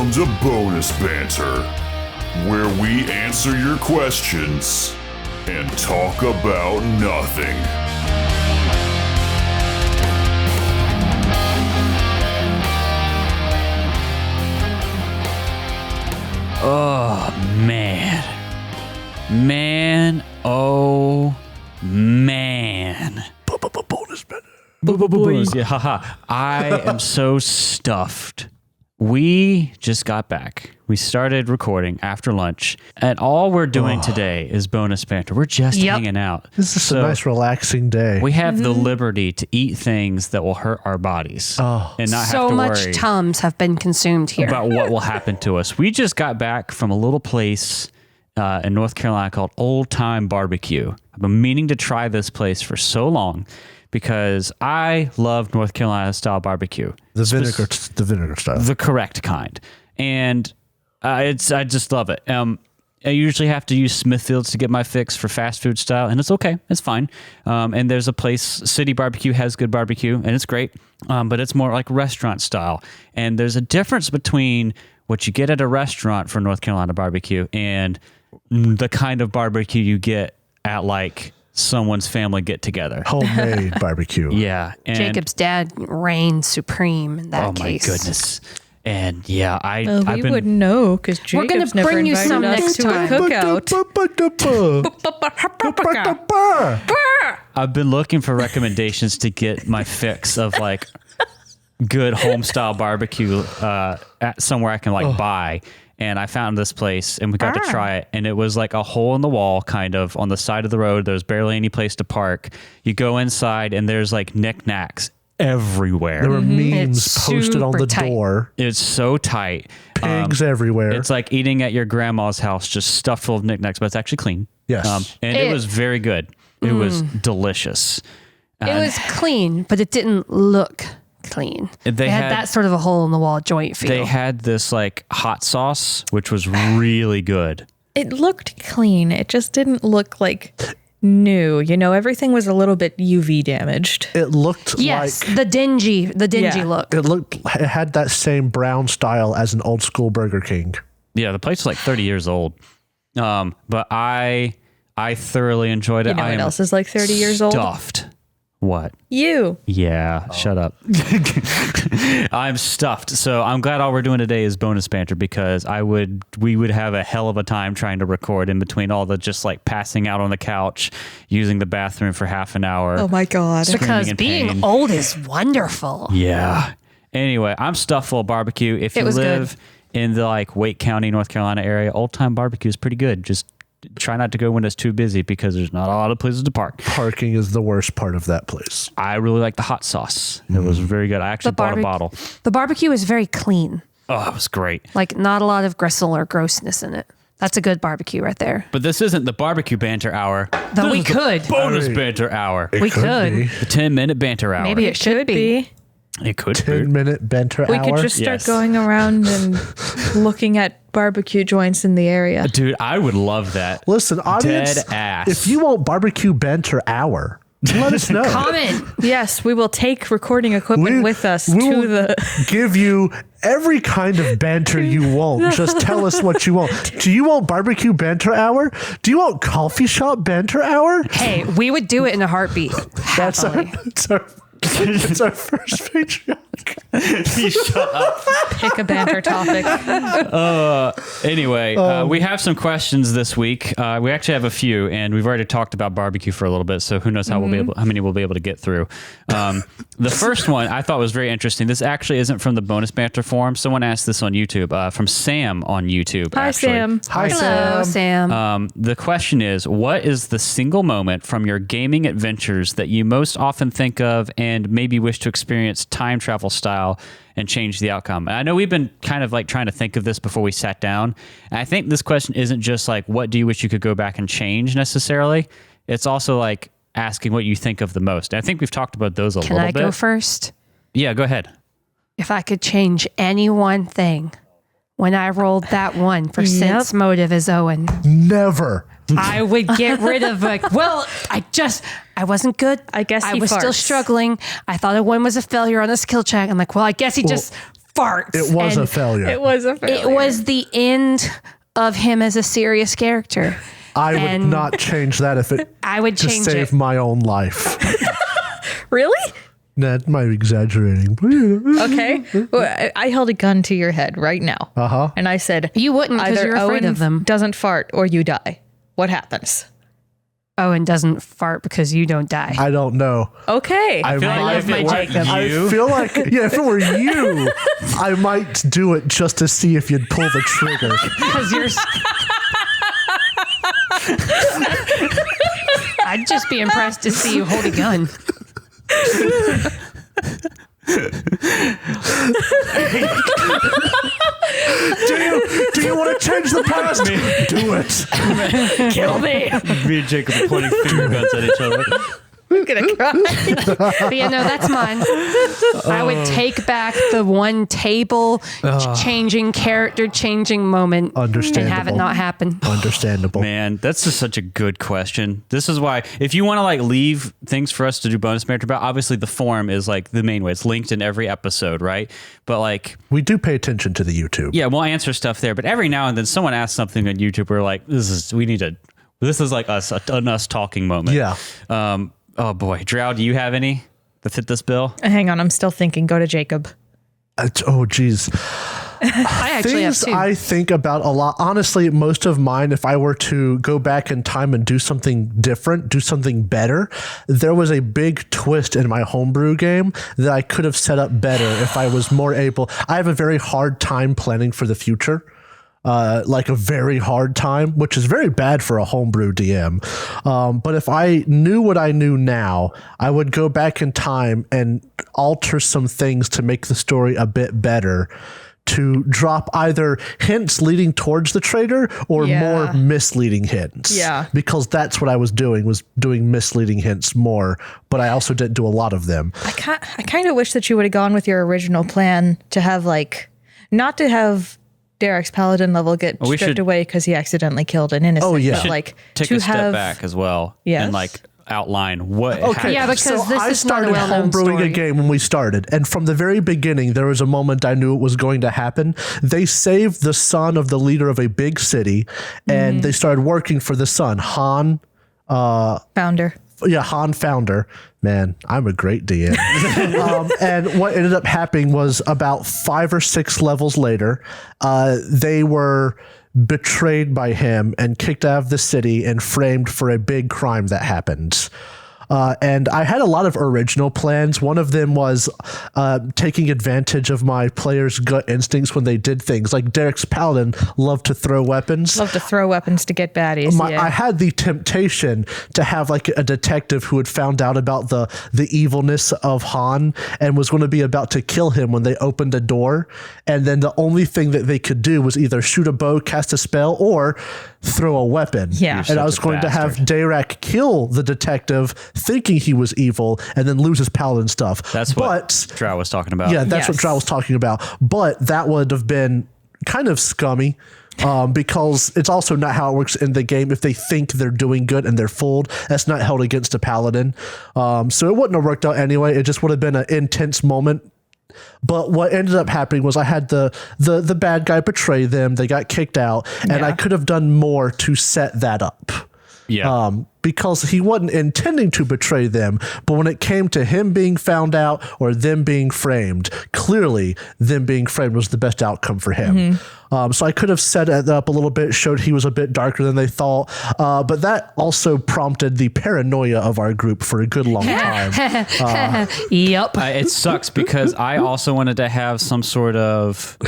Welcome to Bonus Banter, where we answer your questions and talk about nothing. Oh, man. Man, oh, man. Bonus Banter. Bonus, yeah, haha. I am so stuffed. We just got back. We started recording after lunch, and all we're doing today is bonus banter. We're just hanging out. This is a nice, relaxing day. We have the liberty to eat things that will hurt our bodies and not have to So much worry Tums have been consumed here. about what will happen to us. We just got back from a little place in North Carolina called Old Time Barbecue. I've been meaning to try this place for so long because I love North Carolina style barbecue. The vinegar style. The correct kind. And I just love it. I usually have to use Smithfield's to get my fix for fast food style, and it's okay. It's fine. And there's a place, City Barbecue has good barbecue, and it's great, but it's more like restaurant style. And there's a difference between what you get at a restaurant for North Carolina barbecue and the kind of barbecue you get at like someone's family get together. Homemade barbecue. Yeah. And Jacob's dad reigns supreme in that case. Oh my goodness. And yeah, we wouldn't know because Jacob's gonna never bring you invited some us next to time. a cookout. I've been looking for recommendations to get my fix of like good home style barbecue at somewhere I can like buy. And I found this place and we got to try it. And it was like a hole in the wall kind of on the side of the road. There's barely any place to park. You go inside and there's like knickknacks everywhere. There were memes It's posted on super the tight. door. It's so tight. Pigs everywhere. It's like eating at your grandma's house, just stuffed full of knickknacks, but it's actually clean. Yes. And it was very good. It was delicious. It was clean, but it didn't look clean. They had had that sort of a hole in the wall joint feel. They had this like hot sauce, which was really good. It looked clean. It just didn't look like new. You know, everything was a little bit UV damaged. it looked yes, like the dingy Yeah. look. it had that same brown style as an old school Burger King. Yeah, the place is like 30 years old. But I thoroughly enjoyed it. You know I what am else is like 30 years old? stuffed. What? You. Yeah, shut up. I'm stuffed. So I'm glad all we're doing today is bonus banter because we would have a hell of a time trying to record in between all the just like passing out on the couch, using the bathroom for half an hour. Oh my God. Because in being pain. old is wonderful. Yeah. Anyway, I'm stuffed full of barbecue. If you was live in the like Wake County, North Carolina area, Old Time Barbecue is pretty good. Just try not to go when it's too busy because there's not a lot of places to park. Parking is the worst part of that place. I really like the hot sauce. It was very good. I actually bought a bottle. The barbecue is very clean. Oh, it was great. Like not a lot of gristle or grossness in it. That's a good barbecue right there. But this isn't the barbecue banter hour. Though we could. Bonus banter hour. We could. be. The 10-minute banter hour. Maybe it should be. It could be. 10-minute banter We hour. could just start Yes. going around and looking at barbecue joints in the area. Dude, I would love that. Listen, audience, Dead ass. if you want barbecue banter hour, let us know. Comment. Yes, we will take recording equipment with us we to will the... give you every kind of banter you want. Just tell us what you want. Do you want barbecue banter hour? Do you want coffee shop banter hour? Hey, we would do it in a heartbeat. That's our, Happily. it's our first Patreon. Shut up. Pick a banter topic. Anyway, we have some questions this week. We actually have a few, and we've already talked about barbecue for a little bit, so who knows how many we'll be able to get through. The first one I thought was very interesting. This actually isn't from the bonus banter forum. Someone asked this on YouTube, from Sam on YouTube. Hi, actually. Sam. Hi, Hello, Sam. The question is, what is the single moment from your gaming adventures that you most often think of and maybe wish to experience time travel style and change the outcome? And I know we've been kind of like trying to think of this before we sat down. And I think this question isn't just like, what do you wish you could go back and change necessarily? It's also like asking what you think of the most. And I think we've talked about those a Can little I bit. go first? Yeah, go ahead. If I could change any one thing, when I rolled that one for sense motive as Owen, Never. I would get rid of like, well, I wasn't good. I guess I he was still farts. struggling. I thought a one was a failure on a skill check. I'm like, well, I guess he just farts. It was and a failure. It was a failure. It was the end of him as a serious character. I would and not change that if it I would to change save it. my own life. Really? That might be exaggerating. But Okay. Well, I held a gun to your head right now. And I said, You wouldn't because either you're afraid Owen of them. doesn't fart or you die. What happens? Owen doesn't fart because you don't die. I don't know. Okay. I feel like might- if it were Jacob. you, I feel like, yeah, if it were you, I might do it just to see if you'd pull the trigger. Because you're. I'd just be impressed to see you hold a gun. Do you want to change the past? Do it. Kill me. me and Jacob are pointing finger guns at each other. I'm going to cry. But yeah, no, that's mine. I would take back the one table changing, character changing moment and have it Understandable. not happen. Understandable. Man, that's just such a good question. This is why, if you want to like leave things for us to do bonus banter about, obviously the forum is like the main way. It's linked in every episode, right? But like, We do pay attention to the YouTube. yeah, we'll answer stuff there. But every now and then, someone asks something on YouTube. We're like, this is like us, an us talking moment. Yeah. Oh boy, Drow, do you have any that fit this bill? Hang on. I'm still thinking. Go to Jacob. Oh, geez. I actually have Things two. I think about a lot. Honestly, most of mine, if I were to go back in time and do something different, do something better, there was a big twist in my homebrew game that I could have set up better if I was more able. I have a very hard time planning for the future. Like a very hard time, which is very bad for a homebrew DM. But if I knew what I knew now, I would go back in time and alter some things to make the story a bit better, to drop either hints leading towards the traitor or Yeah. more misleading hints. Yeah. Because that's what I was doing misleading hints more, but I also didn't do a lot of them. I kind of wish that you would have gone with your original plan to have not to have Derek's paladin level get we stripped should- away because he accidentally killed an innocent. Oh, yeah. but, Should like Take to a step have back as well. Yes? And like outline what Okay, happened. Yeah, because so this I is not a started well-known homebrewing a story. game when we started, and from the very beginning, there was a moment I knew it was going to happen. They saved the son of the leader of a big city, and they started working for the son, Han. founder. Yeah, Han Founder. Man, I'm a great DM. And what ended up happening was about 5 or 6 levels later, they were betrayed by him and kicked out of the city and framed for a big crime that happened. And I had a lot of original plans. One of them was taking advantage of my players' gut instincts when they did things. Like Derek's paladin loved to throw weapons. Love to throw weapons to get baddies. I had the temptation to have like a detective who had found out about the evilness of Han and was going to be about to kill him when they opened a door. And then the only thing that they could do was either shoot a bow, cast a spell, or throw a weapon. Yeah. And I was such a going to have Derek kill the detective thinking he was evil and then lose his paladin stuff. That's what But Drow was talking about. yeah, that's what Yes. Drow was talking about. But that would have been kind of scummy because it's also not how it works in the game. If they think they're doing good and they're fooled, that's not held against a paladin. So it wouldn't have worked out anyway. It just would have been an intense moment. But what ended up happening was I had the bad guy betray them. They got kicked out, and I could have done more to set that up. Yeah. Because he wasn't intending to betray them, but when it came to him being found out or them being framed, clearly them being framed was the best outcome for him. So I could have set it up a little bit, showed he was a bit darker than they thought, but that also prompted the paranoia of our group for a good long time. Yep. It sucks because I also wanted to have some sort of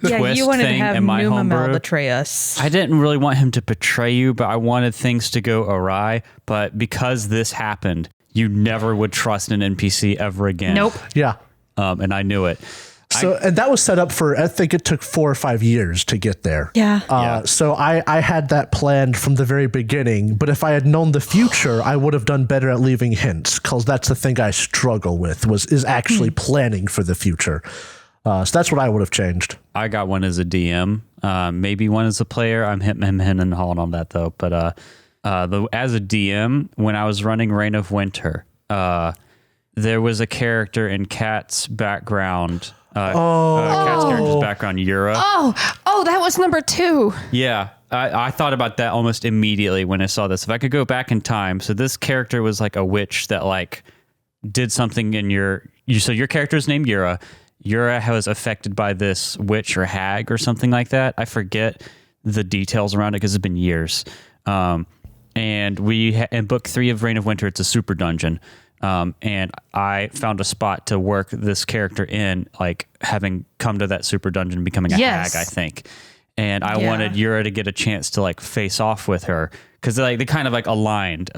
Yeah, twist you wanted to thing have in my Numamel homebrew. betray us. I didn't really want him to betray you, but I wanted things to go awry. But because this happened, you never would trust an NPC ever again. Nope. Yeah. And I knew it. So, and that was set up for, I think it took 4 or 5 years to get there. Yeah. So I had that planned from the very beginning, but if I had known the future, I would have done better at leaving hints, because that's the thing I struggle with is actually planning for the future. So that's what I would have changed. I got one as a DM, maybe one as a player. I'm hitting and hauling on that though. But as a DM, when I was running Reign of Winter, there was a character in Kat's background Cat's character's background, Yura. Oh, that was number 2. Yeah, I thought about that almost immediately when I saw this. If I could go back in time, so this character was like a witch that like did something in so your character is named Yura. Yura was affected by this witch or hag or something like that. I forget the details around it because it's been years. And in book 3 of Reign of Winter, it's a super dungeon. And I found a spot to work this character in, like having come to that super dungeon, becoming a hag, I think. And I wanted Yura to get a chance to like face off with her because they kind of like aligned,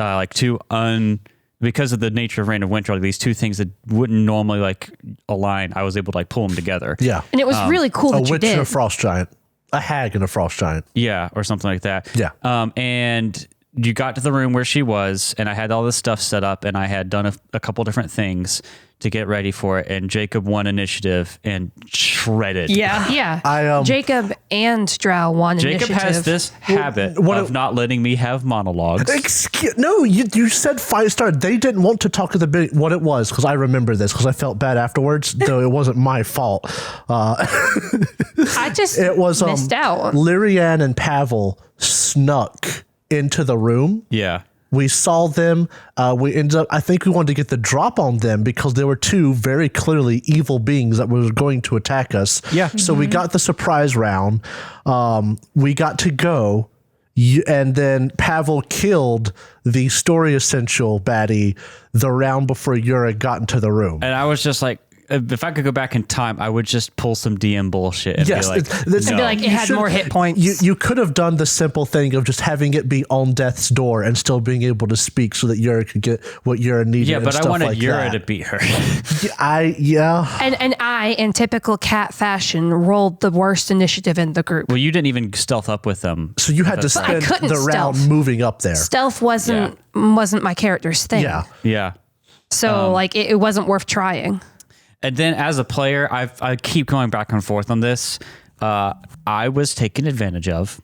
because of the nature of Reign of Winter, like these two things that wouldn't normally like align. I was able to like pull them together. Yeah. And it was really cool that A you witch did. and a frost giant. A hag and a frost giant. Yeah, or something like that. Yeah. And you got to the room where she was, and I had all this stuff set up, and I had done a couple different things to get ready for it, and Jacob won initiative and shredded. Yeah. Jacob and Drow won initiative. Jacob has this habit of not letting me have monologues. No, you said fight started. They didn't want to talk at the beginning what it was, because I remember this, because I felt bad afterwards, though it wasn't my fault. I just missed out. Lyrian and Pavel snuck into the room. Yeah. We saw them. We ended up, I think we wanted to get the drop on them because there were 2 very clearly evil beings that were going to attack us. Yeah. So we got the surprise round. We got to go. And then Pavel killed the story essential baddie the round before Yura got into the room. And I was just like, if I could go back in time, I would just pull some DM bullshit and be like, I'd be like, it had more hit points. You could have done the simple thing of just having it be on death's door and still being able to speak so that Yura could get what Yura needed. Yeah, but I wanted like Yura to beat her. And I, in typical cat fashion, rolled the worst initiative in the group. Well, you didn't even stealth up with them. So you had to spend the round moving up there. Stealth wasn't my character's thing. Yeah. So it wasn't worth trying. And then as a player, I keep going back and forth on this. I was taken advantage of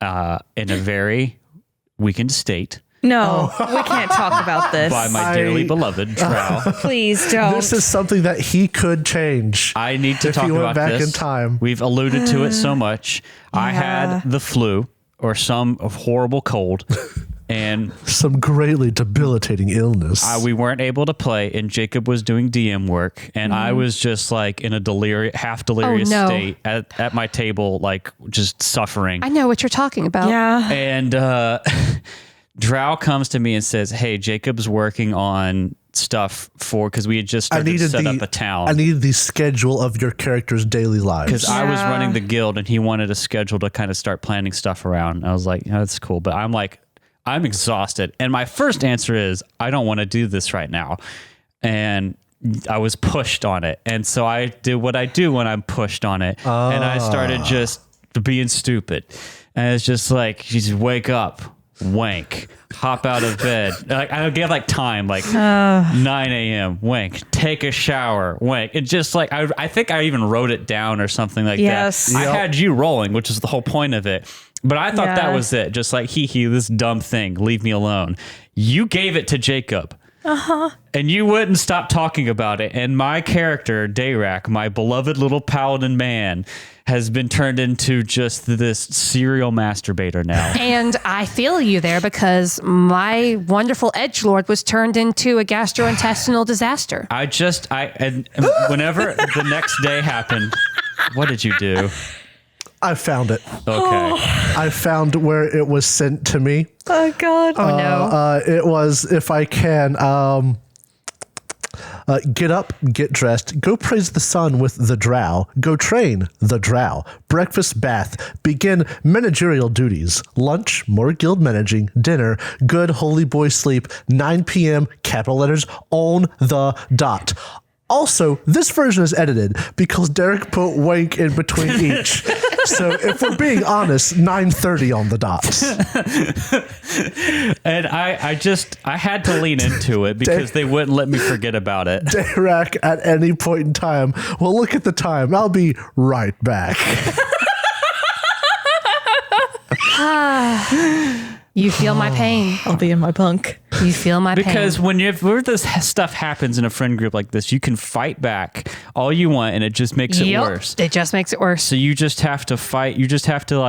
in a very weakened state. No, we can't talk about this. By my dearly beloved Drow. Please don't. This is something that he could change. I need to if talk he went about back this. in time. We've alluded to it so much. I had the flu or some horrible cold. And some greatly debilitating illness. We weren't able to play, and Jacob was doing DM work, and I was just like in a half delirious state at my table, like just suffering. I know what you're talking about. Yeah. And Drow comes to me and says, "Hey, Jacob's working on stuff because we had just started to set up a town. I needed the schedule of your character's daily lives. Because I was running the guild, and he wanted a schedule to kind of start planning stuff around. I was like, yeah, that's cool, but I'm like, I'm exhausted. And my first answer is, I don't want to do this right now. And I was pushed on it. And so I did what I do when I'm pushed on it. And I started just being stupid. And it's just like, you just wake up, wank, hop out of bed. Like I gave like time, like 9 a.m., wank, take a shower, wank. It just like, I think I even wrote it down or something like that. I had you rolling, which is the whole point of it. But I thought that was it. Just like, this dumb thing, leave me alone. You gave it to Jacob. And you wouldn't stop talking about it. And my character, Dayrak, my beloved little paladin man, has been turned into just this serial masturbator now. And I feel you there because my wonderful edgelord was turned into a gastrointestinal disaster. And whenever the next day happened, what did you do? I found it. Okay. I found where it was sent to me. Oh, God. Oh, no. It was, if I can, get up, get dressed, go praise the sun with the drow, go train the drow, breakfast, bath, begin managerial duties, lunch, more guild managing, dinner, good holy boy sleep, 9 p.m., capital letters, on the dot. Also, this version is edited because Derek put wank in between each. So if we're being honest, 9:30 on the dot. And I had to lean into it because they wouldn't let me forget about it. Derek at any point in time. Well, look at the time. I'll be right back. You feel my pain. I'll be in my punk. You feel my Because pain. whenever this stuff happens in a friend group like this, you can fight back all you want, and it just makes it worse. It just makes it worse. So you just have to fight. You just have to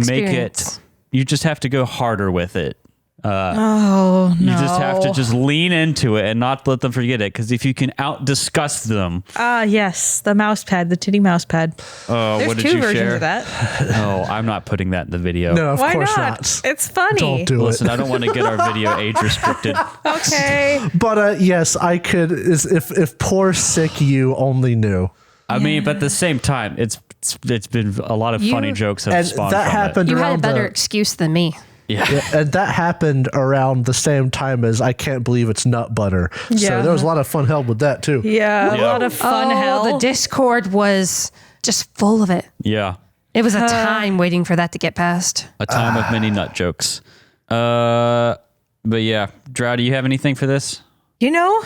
make it. You just have to go harder with it. Oh, no. You just have to just lean into it and not let them forget it. Because if you can out-discuss them. Yes. The mouse pad, the titty mouse pad. There's There's two versions of that. No, I'm not putting that in the video. No, of Why course not? It's funny. Don't do Listen, it. I don't want to get our video age restricted. Okay. But yes, I could. If poor sick you only knew. I mean, but at the same time, it's been a lot of funny jokes have And spawned that from happened You had a around better the, excuse than me. Yeah. and that happened around the same time as I Can't Believe It's Nut Butter. Yeah. So there was a lot of fun held with that too. Yeah, a Yeah. lot of fun hell. The Discord was just full of it. Yeah. It was a time waiting for that to get past. A time of many nut jokes. But yeah, Drow, do you have anything for this? You know,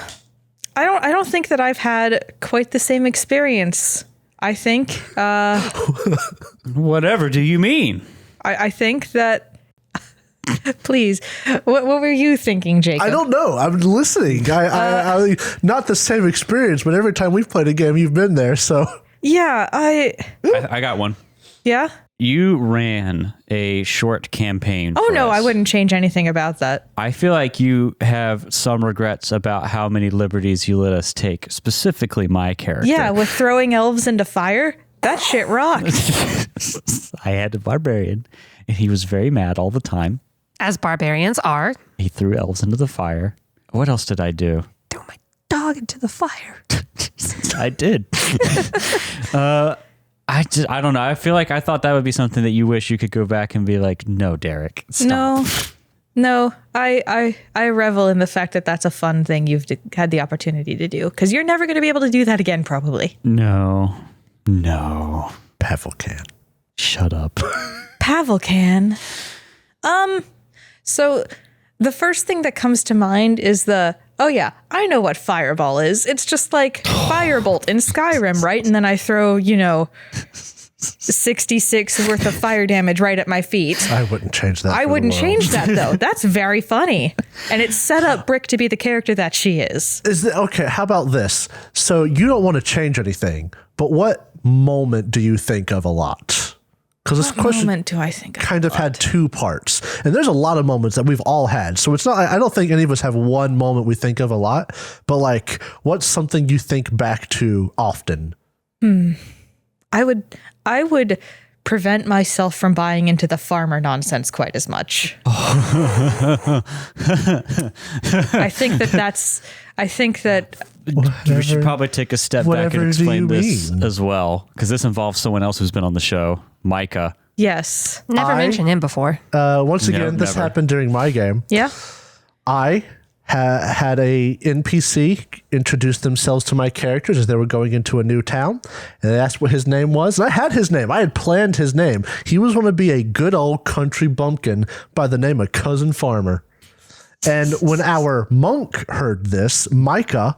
I don't think that I've had quite the same experience. I think Whatever do you mean? I think that please, what were you thinking, Jacob? I don't know. I'm listening. I not the same experience, but every time we've played a game, you've been there. So Yeah, I got one. yeah. You ran a short campaign. Oh for no, us. I wouldn't change anything about that. I feel like you have some regrets about how many liberties you let us take, specifically my character. Yeah, with throwing elves into fire, that shit rocked. I had a barbarian, and he was very mad all the time. As barbarians are. He threw elves into the fire. What else did I do? Throw my dog into the fire. I did. I don't know. I feel like I thought that would be something that you wish you could go back and be like, no, Derek, stop. No, I revel in the fact that that's a fun thing you've had the opportunity to do, because you're never going to be able to do that again, probably. No. Pavelcan. Shut up. Pavelcan. So the first thing that comes to mind is oh yeah, I know what Fireball is. It's just like Firebolt in Skyrim, right? And then I throw, 66 worth of fire damage right at my feet. I wouldn't change that. I for wouldn't the world. change that though. That's very funny. And it set up Brick to be the character that she is. Okay, how about this? So you don't want to change anything, but what moment do you think of a lot? Because this What question moment do I think of kind a of had lot? two parts, and there's a lot of moments that we've all had. So it's not. I don't think any of us have one moment we think of a lot, but like, what's something you think back to often? I would prevent myself from buying into the farmer nonsense quite as much. I think that We should probably take a step back and whatever do explain you this mean? as well, because this involves someone else who's been on the show, Micah. yes. Never mentioned him before. Once No, again, this never. happened during my game. Yeah. I had a NPC introduce themselves to my characters as they were going into a new town, and they asked what his name was. And I had his name. I had planned his name. He was going to be a good old country bumpkin by the name of Cousin Farmer. And when our monk heard this, Micah,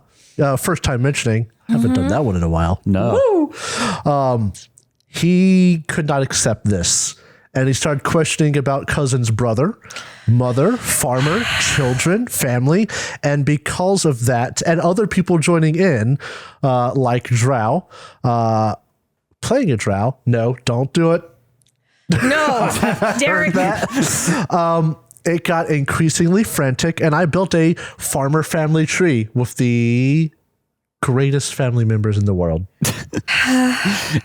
first time mentioning, I haven't done that one in a while. No. He could not accept this. And he started questioning about Cousin's brother, mother, farmer, children, family. And because of that, and other people joining in, like Drow, playing a Drow, no, don't do it. No, Derek. It got increasingly frantic, and I built a farmer family tree with the greatest family members in the world.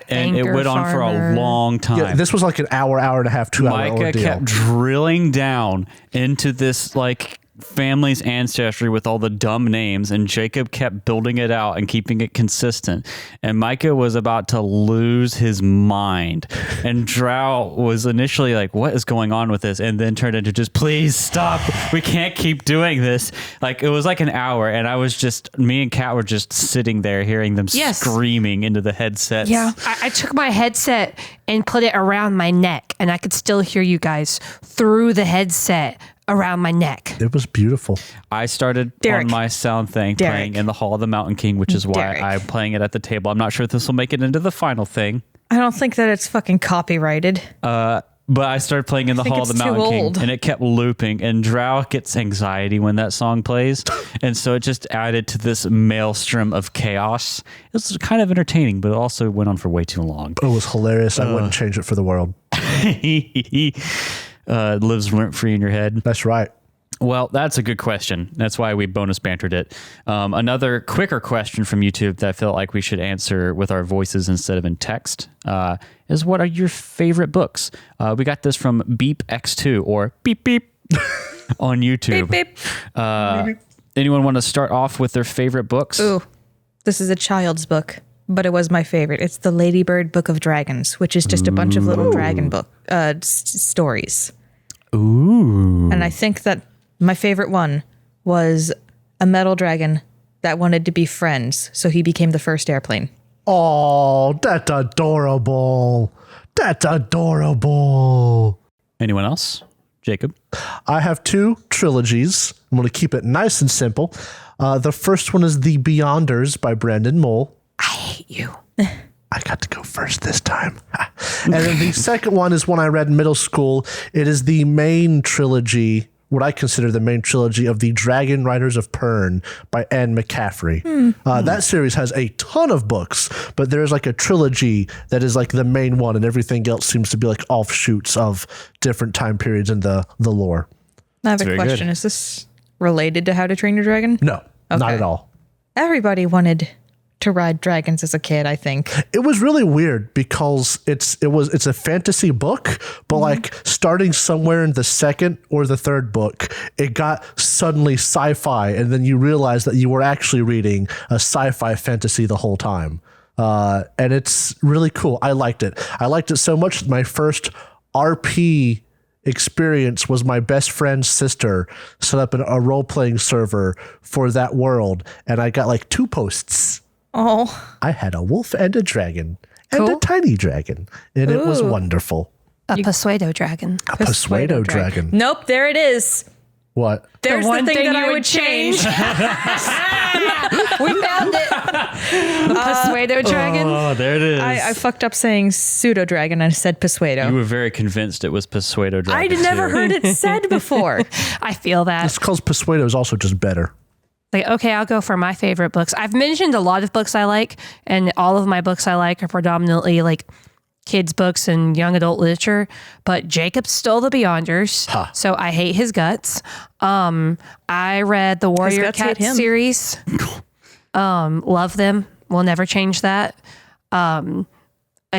And it Anchor went on for a farmer. long time. Yeah, this was like an hour and a half, 2 hour Micah ordeal. kept drilling down into this like family's ancestry with all the dumb names, and Jacob kept building it out and keeping it consistent. And Micah was about to lose his mind. And Drow was initially like, what is going on with this? And then turned into just, please stop. We can't keep doing this. Like, it was like an hour, and me and Kat were just sitting there hearing them Yes. screaming into the headsets. Yeah. I took my headset and put it around my neck, and I could still hear you guys through the headset around my neck. It was beautiful. I started Derek. on my sound thing Derek. playing in the Hall of the Mountain King, which is why Derek. I'm playing it at the table. I'm not sure if this will make it into the final thing. I don't think that it's fucking copyrighted. But I started playing in the Hall of the it's too Mountain King, old. and it kept looping. And Drow gets anxiety when that song plays, and so it just added to this maelstrom of chaos. It was kind of entertaining, but it also went on for way too long. It was hilarious. I wouldn't change it for the world. Lives rent free in your head. That's right. Well, that's a good question. That's why we bonus bantered it. Another quicker question from YouTube that I felt like we should answer with our voices instead of in text is, what are your favorite books? We got this from Beep X2 or Beep Beep on YouTube. Beep, beep. Anyone want to start off with their favorite books? Ooh, this is a child's book, but it was my favorite. It's the Ladybird Book of Dragons, which is just a bunch of little dragon book stories. Ooh. And I think that my favorite one was a metal dragon that wanted to be friends, so he became the first airplane. Oh, that's adorable. That's adorable. Anyone else? Jacob? I have 2 trilogies. I'm going to keep it nice and simple. The first one is The Beyonders by Brandon Mole. I hate you. I got to go first this time. And then the second one is one I read in middle school. It is the main trilogy, what I consider the main trilogy of the Dragon Riders of Pern by Anne McCaffrey. That series has a ton of books, but there's like a trilogy that is like the main one, and everything else seems to be like offshoots of different time periods in the lore. I have a very question. good. Is this related to How to Train Your Dragon? No, not Okay. at all. Everybody wanted to ride dragons as a kid, I think. It was really weird because it's a fantasy book, but like starting somewhere in the second or the third book, it got suddenly sci-fi, and then you realize that you were actually reading a sci-fi fantasy the whole time. And it's really cool. I liked it. I liked it so much that my first RP experience was my best friend's sister set up a role-playing server for that world, and I got like 2 posts. Oh, I had a wolf and a dragon and a Cool. tiny dragon, and it was wonderful. A Pasuedo dragon. A Pasuedo dragon. Nope, there it is. What? There's the, one thing thing that you I would would change. We found it. A Pasuedo dragon. Oh, there it is. I fucked up saying pseudo dragon. I said Pasuedo. You were very convinced it was Pasuedo Dragon. I'd never heard it said before. I feel that. It's because Pasuedo is also just better. Like, okay, I'll go for my favorite books. I've mentioned a lot of books I like, and all of my books I like are predominantly like kids' books and young adult literature. But Jacob stole the Beyonders, so I hate his guts. I read the Warrior guts hate Cat him. series. Love them. Will never change that. A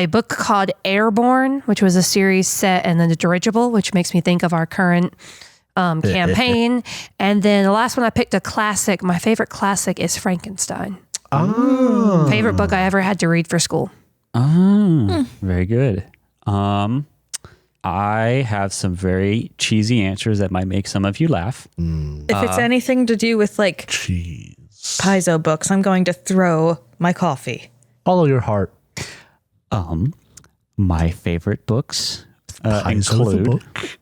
book called Airborne, which was a series set in the dirigible, which makes me think of our current campaign. And then the last one I picked, a classic. My favorite classic is Frankenstein. Oh. Favorite book I ever had to read for school. Very good. I have some very cheesy answers that might make some of you laugh. If it's anything to do with like Jeez. Paizo books, I'm going to throw my coffee. Follow your heart. My favorite books Eyes of the include book.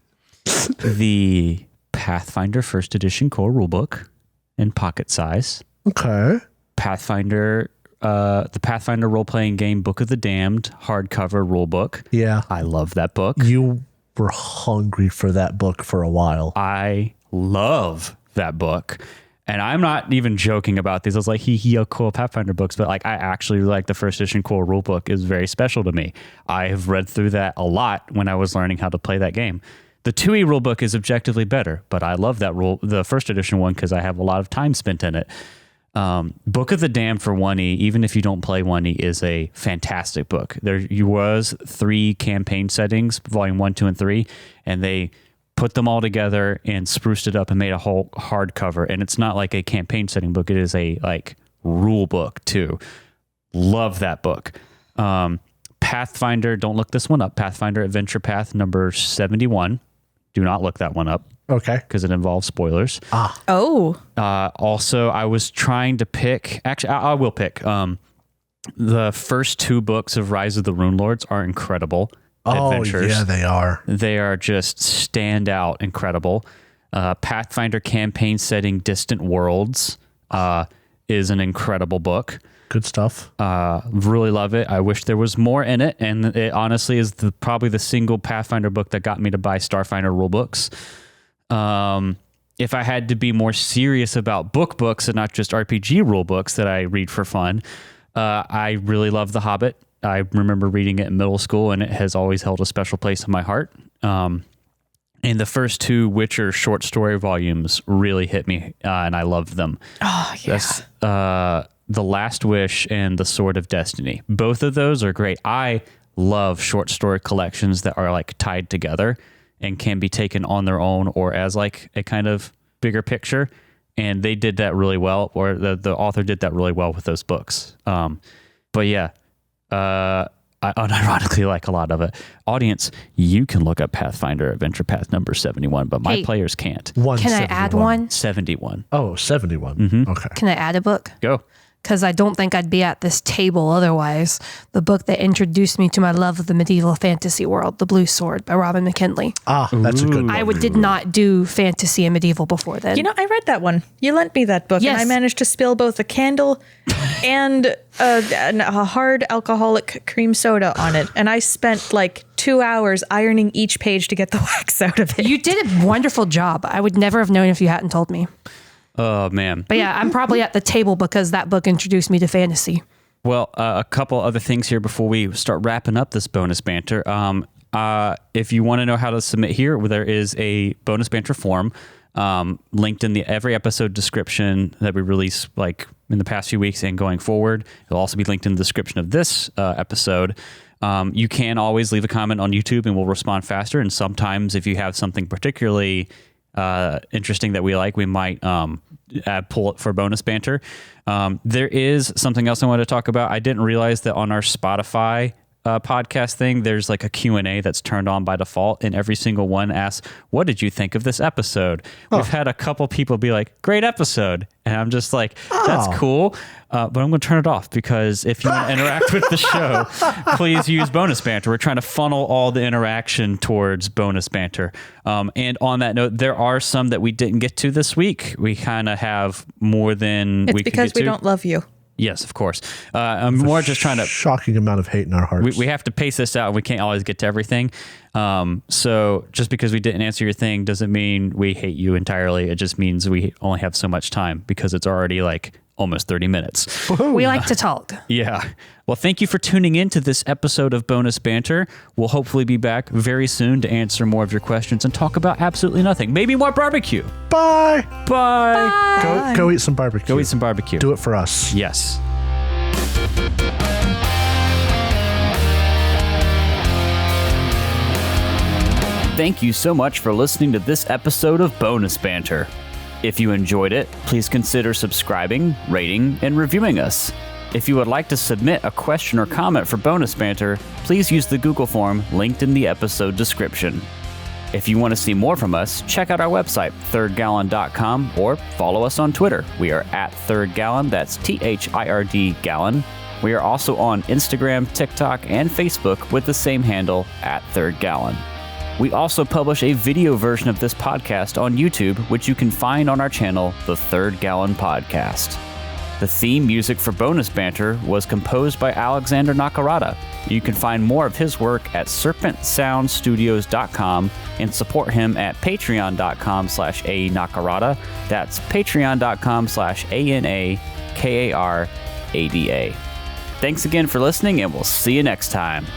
the Pathfinder First Edition core rulebook in pocket size, Okay. Pathfinder, the Pathfinder role-playing game Book of the Damned hardcover rulebook. Yeah. I love that book. You were hungry for that book for a while. I love that book. And I'm not even joking about these. I was like, cool Pathfinder books, but like I actually like the first edition core rulebook is very special to me. I have read through that a lot when I was learning how to play that game. The 2e rulebook is objectively better, but I love that the first edition one because I have a lot of time spent in it. Book of the Damned for 1e, even if you don't play 1e, is a fantastic book. There was 3 campaign settings, volume 1, 2, and 3, and they put them all together and spruced it up and made a whole hardcover. And it's not like a campaign setting book; it is a like rule book too. Love that book. Pathfinder. Don't look this one up. Pathfinder Adventure Path number 71. Do not look that one up Okay. because it involves spoilers. Oh, Also, I was trying to pick. Actually, I will pick. The first 2 books of Rise of the Rune Lords are incredible adventures. Oh, yeah, they are. They are just standout incredible. Pathfinder campaign setting Distant Worlds is an incredible book. Good stuff. Really love it. I wish there was more in it, and it honestly is probably the single Pathfinder book that got me to buy Starfinder rulebooks. If I had to be more serious about books and not just RPG rulebooks that I read for fun, I really love The Hobbit. I remember reading it in middle school, and it has always held a special place in my heart. And the first 2 Witcher short story volumes really hit me, and I loved them. Oh, yeah. That's The Last Wish and The Sword of Destiny. Both of those are great. I love short story collections that are like tied together and can be taken on their own or as like a kind of bigger picture. And they did that really well, or the author did that really well with those books. But yeah, I unironically like a lot of it. Audience, you can look up Pathfinder Adventure Path number 71, but my players can't. Can I add one? 71. Oh, 71. Okay. Can I add a book? Go. Because I don't think I'd be at this table otherwise. The book that introduced me to my love of the medieval fantasy world, The Blue Sword by Robin McKinley. That's a good one. I did not do fantasy and medieval before then. You know, I read that one. You lent me that book, Yes. and I managed to spill both a candle and a hard alcoholic cream soda on it. And I spent like 2 hours ironing each page to get the wax out of it. You did a wonderful job. I would never have known if you hadn't told me. Oh, man. But yeah, I'm probably at the table because that book introduced me to fantasy. Well, a couple other things here before we start wrapping up this bonus banter. If you want to know how to submit here, there is a bonus banter form linked in every episode description that we release like in the past few weeks and going forward. It'll also be linked in the description of this episode. You can always leave a comment on YouTube and we'll respond faster. And sometimes if you have something particularly interesting that we like, we might pull it for bonus banter. There is something else I wanted to talk about. I didn't realize that on our Spotify podcast thing, there's like a Q&A that's turned on by default, and every single one asks, what did you think of this episode? We've had a couple people be like, great episode. And I'm just like, that's cool. But I'm going to turn it off because if you want to interact with the show, please use bonus banter. We're trying to funnel all the interaction towards bonus banter. And on that note, there are some that we didn't get to this week. We kind of have more than It's we could because get to. we don't love you. Yes, of course. I'm more just trying to... Shocking amount of hate in our hearts. We have to pace this out. We can't always get to everything. So just because we didn't answer your thing doesn't mean we hate you entirely. It just means we only have so much time because it's already like almost 30 minutes. We like to talk. Yeah. Well, thank you for tuning in to this episode of Bonus Banter. We'll hopefully be back very soon to answer more of your questions and talk about absolutely nothing. Maybe more barbecue. Bye. Bye. Go eat some barbecue. Go eat some barbecue. Do it for us. Yes. Thank you so much for listening to this episode of Bonus Banter. If you enjoyed it, please consider subscribing, rating, and reviewing us. If you would like to submit a question or comment for Bonus Banter, please use the Google form linked in the episode description. If you want to see more from us, check out our website, thirdgallon.com, or follow us on Twitter. We are at Third Gallon, that's THIRD Gallon. We are also on Instagram, TikTok, and Facebook with the same handle, at Third Gallon. We also publish a video version of this podcast on YouTube, which you can find on our channel, The Third Gallon Podcast. The theme music for Bonus Banter was composed by Alexander Nakarada. You can find more of his work at serpentsoundstudios.com and support him at patreon.com/a-nakarada. That's patreon.com/ANAKARADA. Thanks again for listening, and we'll see you next time.